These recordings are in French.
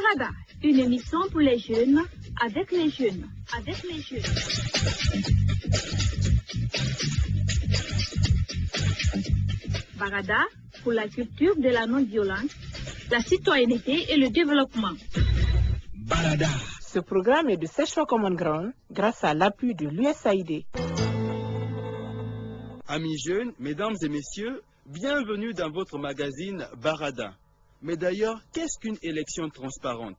Barada, une émission pour les jeunes, avec les jeunes, avec les jeunes. Barada, pour la culture de la non-violence, la citoyenneté et le développement. Barada. Ce programme est de Session Common Ground grâce à l'appui de l'USAID. Amis jeunes, mesdames et messieurs, bienvenue dans votre magazine Barada. Mais d'ailleurs, qu'est-ce qu'une élection transparente?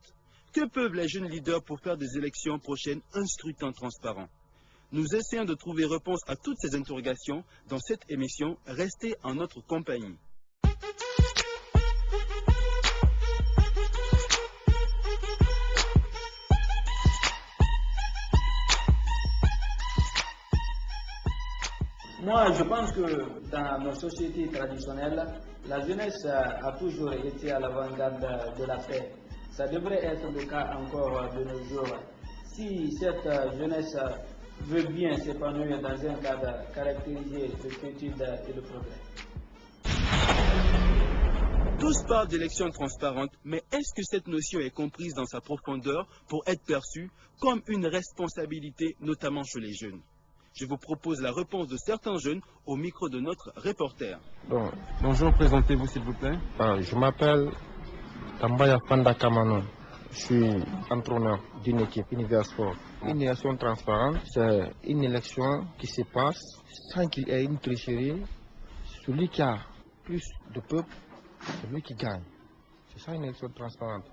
Que peuvent les jeunes leaders pour faire des élections prochaines un scrutin transparent? Nous essayons de trouver réponse à toutes ces interrogations dans cette émission. Restez en notre compagnie. Moi, je pense que dans nos sociétés traditionnelles, la jeunesse a toujours été à l'avant-garde de la paix. Ça devrait être le cas encore de nos jours. Si cette jeunesse veut bien s'épanouir dans un cadre caractérisé de quiétude et de progrès. Tous parlent d'élections transparentes, mais est-ce que cette notion est comprise dans sa profondeur pour être perçue comme une responsabilité, notamment chez les jeunes? Je vous propose la réponse de certains jeunes au micro de notre reporter. Bon, bonjour, présentez-vous s'il vous plaît. Je m'appelle Tambaya Fanda Kamano. Je suis entraîneur d'une équipe Univers Sport. Une élection transparente, c'est une élection qui se passe sans qu'il y ait une tricherie. Celui qui a plus de peuple, c'est lui qui gagne. C'est ça une élection transparente.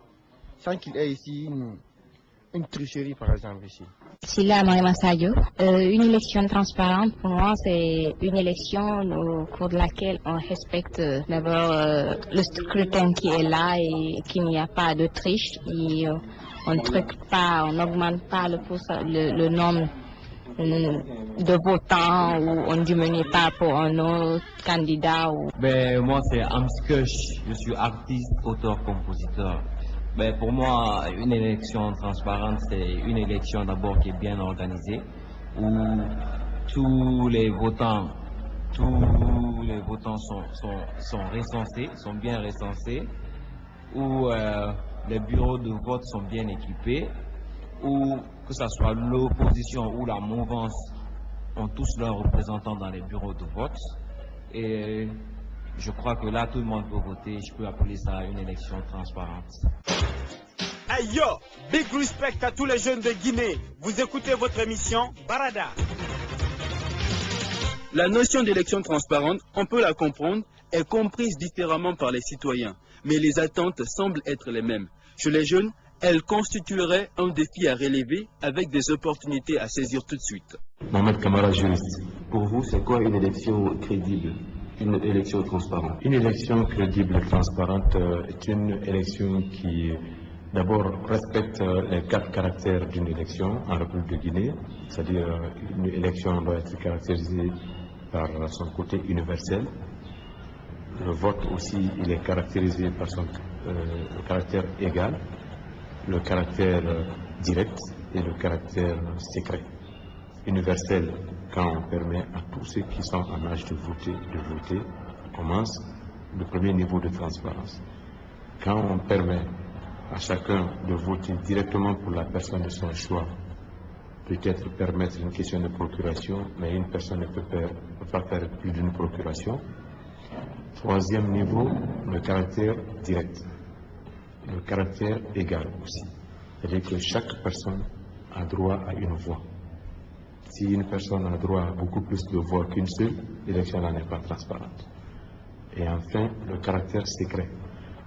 Sans qu'il y ait ici une tricherie par exemple ici. Silla Mariama Sadio. Une élection transparente, pour moi, c'est une élection au cours de laquelle on respecte d'abord le scrutin qui est là et qu'il n'y a pas de triche. Et, on ne truque pas, on n'augmente pas le nombre de votants ou on ne diminue pas pour un autre candidat. Moi, c'est Amskush. Je suis artiste, auteur, compositeur. Pour moi, une élection transparente, c'est une élection d'abord qui est bien organisée, où tous les votants sont recensés, sont bien recensés, où les bureaux de vote sont bien équipés, où que ce soit l'opposition ou la mouvance ont tous leurs représentants dans les bureaux de vote. Et je crois que là, tout le monde peut voter. Je peux appeler ça une élection transparente. Hey yo, big respect à tous les jeunes de Guinée. Vous écoutez votre émission Barada. La notion d'élection transparente, on peut la comprendre, est comprise différemment par les citoyens. Mais les attentes semblent être les mêmes. Chez les jeunes, elle constituerait un défi à relever avec des opportunités à saisir tout de suite. Mohamed Kamara, juriste. Pour vous, c'est quoi une élection crédible? Une élection transparente? Une élection crédible et transparente est une élection qui d'abord respecte les 4 caractères d'une élection en République de Guinée, c'est-à-dire une élection doit être caractérisée par son côté universel. Le vote aussi, il est caractérisé par son caractère égal, le caractère direct et le caractère secret. Universel, quand on permet à tous ceux qui sont en âge de voter, commence le premier niveau de transparence. Quand on permet à chacun de voter directement pour la personne de son choix, peut-être permettre une question de procuration, mais une personne ne peut pas faire plus d'une procuration. Troisième niveau, le caractère direct, le caractère égal aussi. C'est-à-dire que chaque personne a droit à une voix. Si une personne a droit à beaucoup plus de voix qu'une seule, l'élection n'est pas transparente. Et enfin, le caractère secret.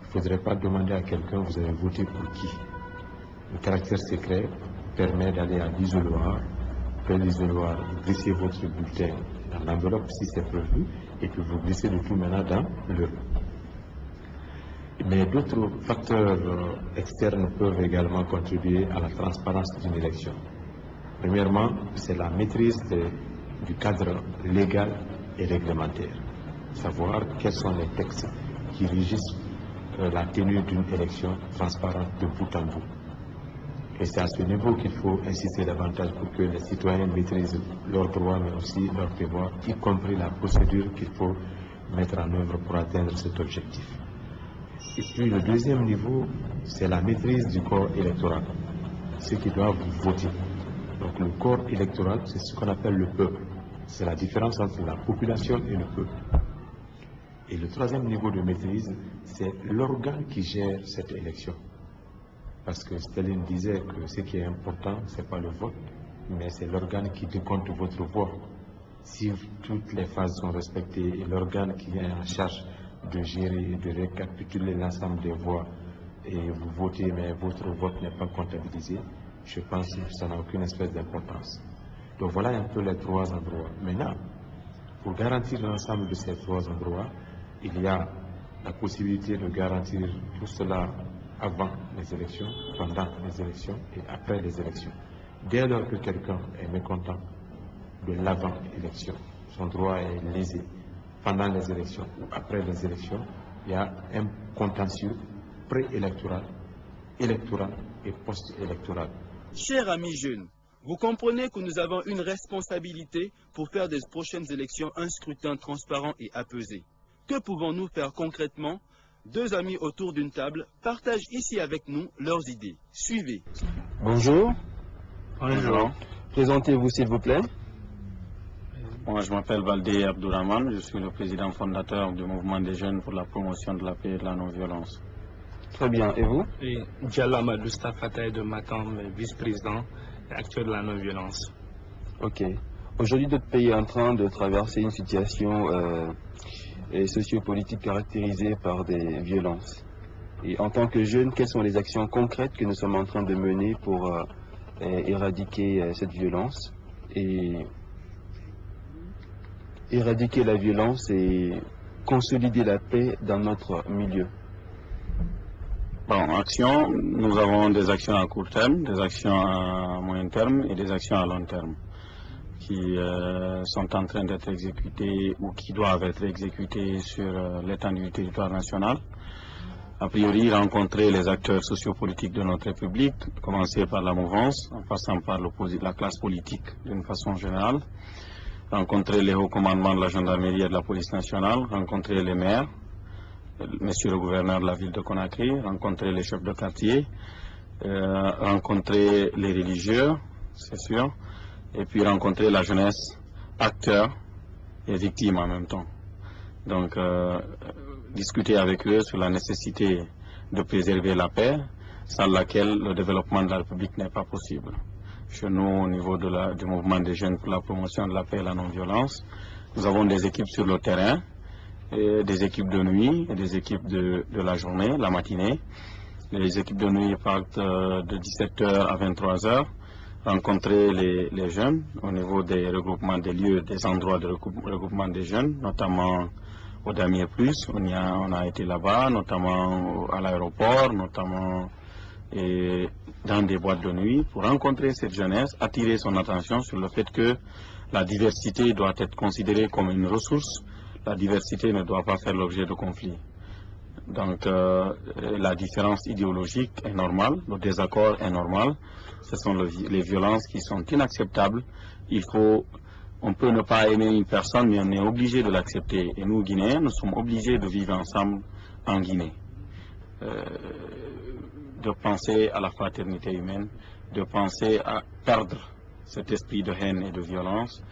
Il ne faudrait pas demander à quelqu'un, vous avez voté pour qui? Le caractère secret permet d'aller à l'isoloir, après l'isoloir, vous glissez votre bulletin dans l'enveloppe si c'est prévu, et puis vous glissez le tout maintenant dans le. Mais d'autres facteurs externes peuvent également contribuer à la transparence d'une élection. Premièrement, c'est la maîtrise du cadre légal et réglementaire. Savoir quels sont les textes qui régissent la tenue d'une élection transparente de bout en bout. Et c'est à ce niveau qu'il faut insister davantage pour que les citoyens maîtrisent leurs droits mais aussi leurs devoirs, y compris la procédure qu'il faut mettre en œuvre pour atteindre cet objectif. Et puis le deuxième niveau, c'est la maîtrise du corps électoral, ceux qui doivent voter. Donc le corps électoral, c'est ce qu'on appelle le peuple. C'est la différence entre la population et le peuple. Et le troisième niveau de maîtrise, c'est l'organe qui gère cette élection. Parce que Staline disait que ce qui est important, ce n'est pas le vote, mais c'est l'organe qui décompte votre voix. Si toutes les phases sont respectées et l'organe qui est en charge de gérer et de récapituler l'ensemble des voix et vous votez, mais votre vote n'est pas comptabilisé, je pense que ça n'a aucune espèce d'importance. Donc voilà un peu les trois endroits. Maintenant, pour garantir l'ensemble de ces trois endroits, il y a la possibilité de garantir tout cela avant les élections, pendant les élections et après les élections. Dès lors que quelqu'un est mécontent de l'avant-élection, son droit est lésé pendant les élections ou après les élections, il y a un contentieux préélectoral, électoral et post-électoral. Chers amis jeunes, vous comprenez que nous avons une responsabilité pour faire des prochaines élections un scrutin transparent et apaisé. Que pouvons-nous faire concrètement? Deux amis autour d'une table partagent ici avec nous leurs idées. Suivez. Bonjour. Bonjour. Présentez-vous s'il vous plaît. Moi, je m'appelle Valdé Abdourahman, je suis le président fondateur du mouvement des jeunes pour la promotion de la paix et de la non-violence. Très bien, et vous? Et Diallo Amadou Fatah de Matam, vice-président actuel de la non-violence. Ok. Aujourd'hui, notre pays est en train de traverser une situation sociopolitique caractérisée par des violences. Et en tant que jeunes, quelles sont les actions concrètes que nous sommes en train de mener pour éradiquer cette violence et éradiquer la violence et consolider la paix dans notre milieu? Bon, action, nous avons des actions à court terme, des actions à moyen terme et des actions à long terme qui sont en train d'être exécutées ou qui doivent être exécutées sur l'étendue du territoire national. A priori, rencontrer les acteurs sociopolitiques de notre République, commencer par la mouvance, en passant par la classe politique d'une façon générale, rencontrer les hauts commandements de la gendarmerie et de la police nationale, rencontrer les maires, monsieur le gouverneur de la ville de Conakry, rencontrer les chefs de quartier, rencontrer les religieux, c'est sûr, et puis rencontrer la jeunesse, acteurs et victimes en même temps. Donc, discuter avec eux sur la nécessité de préserver la paix, sans laquelle le développement de la République n'est pas possible. Chez nous, au niveau du mouvement des jeunes pour la promotion de la paix et la non-violence, nous avons des équipes sur le terrain, et des équipes de nuit et des équipes de la journée, la matinée. Les équipes de nuit partent de 17h à 23h, rencontrer les jeunes au niveau des regroupements des lieux, des endroits de regroupement des jeunes, notamment au Damier Plus, on a été là-bas, notamment à l'aéroport, notamment dans des boîtes de nuit, pour rencontrer cette jeunesse, attirer son attention sur le fait que la diversité doit être considérée comme une ressource. La diversité ne doit pas faire l'objet de conflits. Donc la différence idéologique est normale, le désaccord est normal. Ce sont les violences qui sont inacceptables. On peut ne pas aimer une personne, mais on est obligé de l'accepter. Et nous, Guinéens, nous sommes obligés de vivre ensemble en Guinée. De penser à la fraternité humaine, de penser à perdre cet esprit de haine et de violence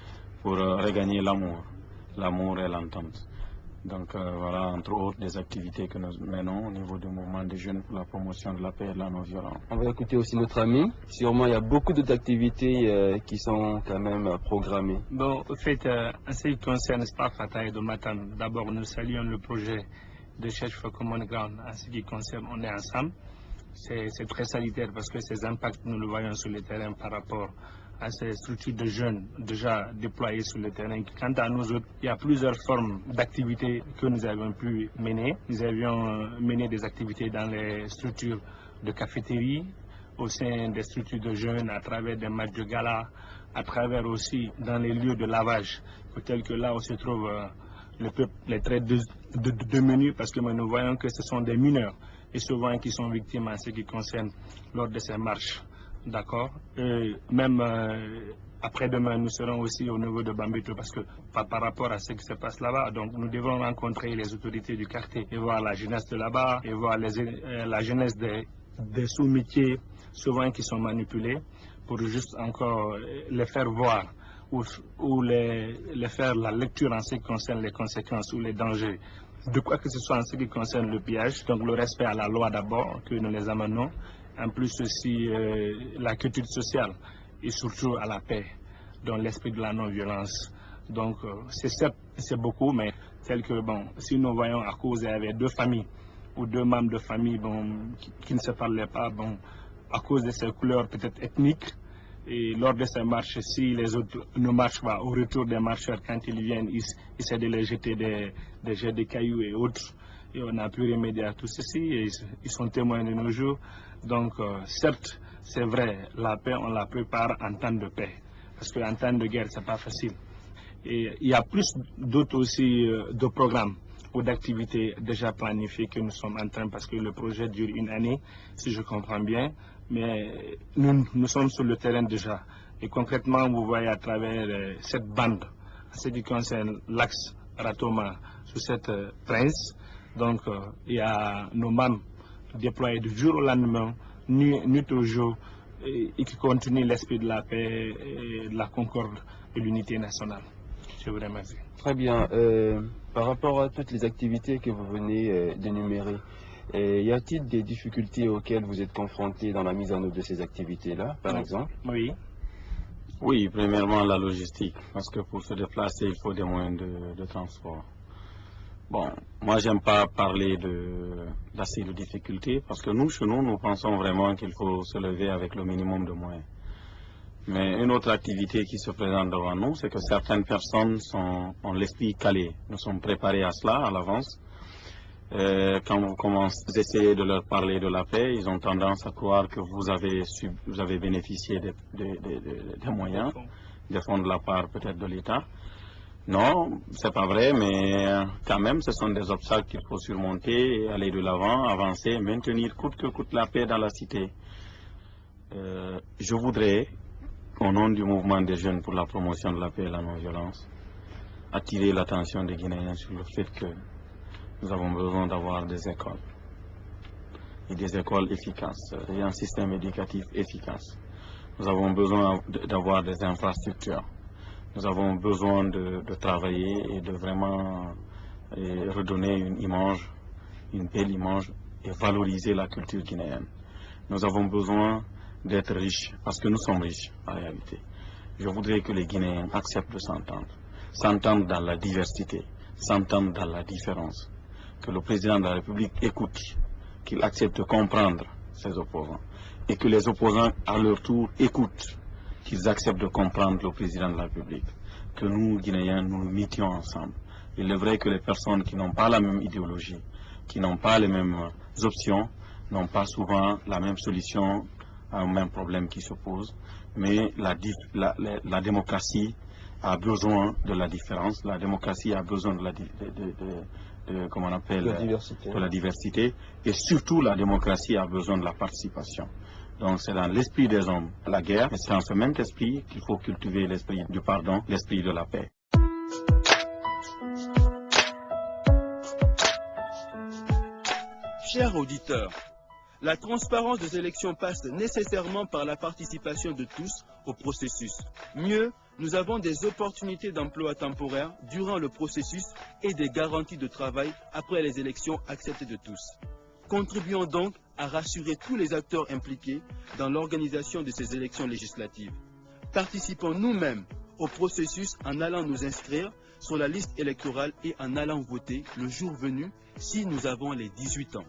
pour regagner l'amour et l'entente. Donc voilà, entre autres, des activités que nous menons au niveau du mouvement des jeunes pour la promotion de la paix et de la non-violence. On va écouter aussi notre ami. Sûrement, il y a beaucoup d'autres activités qui sont quand même programmées. Bon, au fait, en ce qui concerne Spa Fatah de Matam, d'abord, nous saluons le projet de Search for Common Ground. En ce qui concerne, on est ensemble. C'est très salutaire parce que ces impacts, nous le voyons sur le terrain par rapport à ces structures de jeunes déjà déployées sur le terrain. Quant à nous autres, il y a plusieurs formes d'activités que nous avons pu mener. Nous avions mené des activités dans les structures de cafétérie, au sein des structures de jeunes, à travers des matchs de gala, à travers aussi dans les lieux de lavage, tels que là où se trouve le peuple, les traits de menus, parce que nous voyons que ce sont des mineurs, et souvent qui sont victimes en ce qui concerne lors de ces marches. D'accord. Même Après-demain, nous serons aussi au niveau de Bambito parce que par rapport à ce qui se passe là-bas, donc nous devons rencontrer les autorités du quartier et voir la jeunesse de là-bas et voir la jeunesse des sous-métiers souvent qui sont manipulés pour juste encore les faire voir ou les faire la lecture en ce qui concerne les conséquences ou les dangers de quoi que ce soit en ce qui concerne le pillage. Donc le respect à la loi d'abord, que nous les amenons, en plus aussi la culture sociale et surtout à la paix, dans l'esprit de la non-violence. Donc c'est beaucoup, mais tel que si nous voyons à cause il y avait deux familles ou deux membres de famille qui ne se parlaient pas, à cause de ces couleurs peut-être ethniques, et lors de ces marches, si les autres ne marchent pas, au retour des marcheurs, quand ils viennent, ils essaient de les jeter des jets de cailloux et autres, et on n'a plus remédié à tout ceci, et ils sont témoins de nos jours. Donc certes, c'est vrai, la paix, on la prépare en temps de paix, parce qu'en temps de guerre, c'est pas facile. Et il y a plus d'autres aussi de programmes ou d'activités déjà planifiées que nous sommes en train, parce que le projet dure une année, si je comprends bien, mais nous sommes sur le terrain déjà. Et concrètement, vous voyez à travers cette bande, en ce qui concerne l'axe Ratoma, sur cette prince, donc il y a nos membres déployés du jour au lendemain, nuit au jour, et qui continuent l'esprit de la paix, et de la concorde et de l'unité nationale. Je vous remercie. Très bien. Par rapport à toutes les activités que vous venez d'énumérer, y a-t-il des difficultés auxquelles vous êtes confrontés dans la mise en œuvre de ces activités-là, par exemple? Oui. Oui, premièrement la logistique, parce que pour se déplacer, il faut des moyens de transport. Bon, moi j'aime pas parler d'assez de difficultés, parce que nous, chez nous, nous pensons vraiment qu'il faut se lever avec le minimum de moyens. Mais une autre activité qui se présente devant nous, c'est que certaines personnes ont l'esprit calé. Nous sommes préparés à cela à l'avance. Quand vous essayez de leur parler de la paix, ils ont tendance à croire que vous avez bénéficié des moyens, des fonds de la part peut-être de l'État. Non, c'est pas vrai, mais quand même, ce sont des obstacles qu'il faut surmonter, aller de l'avant, avancer, maintenir coûte que coûte la paix dans la cité. Je voudrais, au nom du mouvement des jeunes pour la promotion de la paix et la non-violence, attirer l'attention des Guinéens sur le fait que nous avons besoin d'avoir des écoles, et des écoles efficaces, et un système éducatif efficace. Nous avons besoin d'avoir des infrastructures. Nous avons besoin de travailler et de vraiment redonner une image, une belle image, et valoriser la culture guinéenne. Nous avons besoin d'être riches, parce que nous sommes riches en réalité. Je voudrais que les Guinéens acceptent de s'entendre dans la diversité, s'entendre dans la différence. Que le président de la République écoute, qu'il accepte de comprendre ses opposants, et que les opposants à leur tour écoutent, qu'ils acceptent de comprendre le président de la République, que nous, Guinéens, nous nous mettions ensemble. Il est vrai que les personnes qui n'ont pas la même idéologie, qui n'ont pas les mêmes options, n'ont pas souvent la même solution à un même problème qui se pose, mais la démocratie a besoin de la différence, la démocratie a besoin de la diversité, et surtout la démocratie a besoin de la participation. Donc c'est dans l'esprit des hommes la guerre, et c'est dans ce même esprit qu'il faut cultiver l'esprit du pardon, l'esprit de la paix. Chers auditeurs, la transparence des élections passe nécessairement par la participation de tous au processus. Mieux, nous avons des opportunités d'emploi temporaire durant le processus et des garanties de travail après les élections acceptées de tous. Contribuons donc à rassurer tous les acteurs impliqués dans l'organisation de ces élections législatives. Participons nous-mêmes au processus en allant nous inscrire sur la liste électorale et en allant voter le jour venu si nous avons les 18 ans.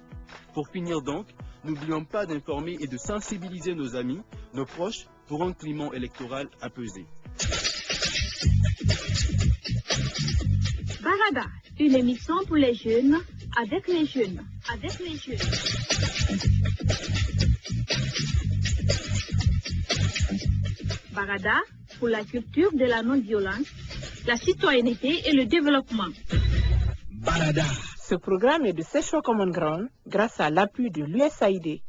Pour finir donc, n'oublions pas d'informer et de sensibiliser nos amis, nos proches pour un climat électoral apaisé. Barada, une émission pour les jeunes, avec les jeunes, avec les jeunes. Barada, pour la culture de la non-violence, la citoyenneté et le développement. Ce programme est de Session Common Ground grâce à l'appui de l'USAID.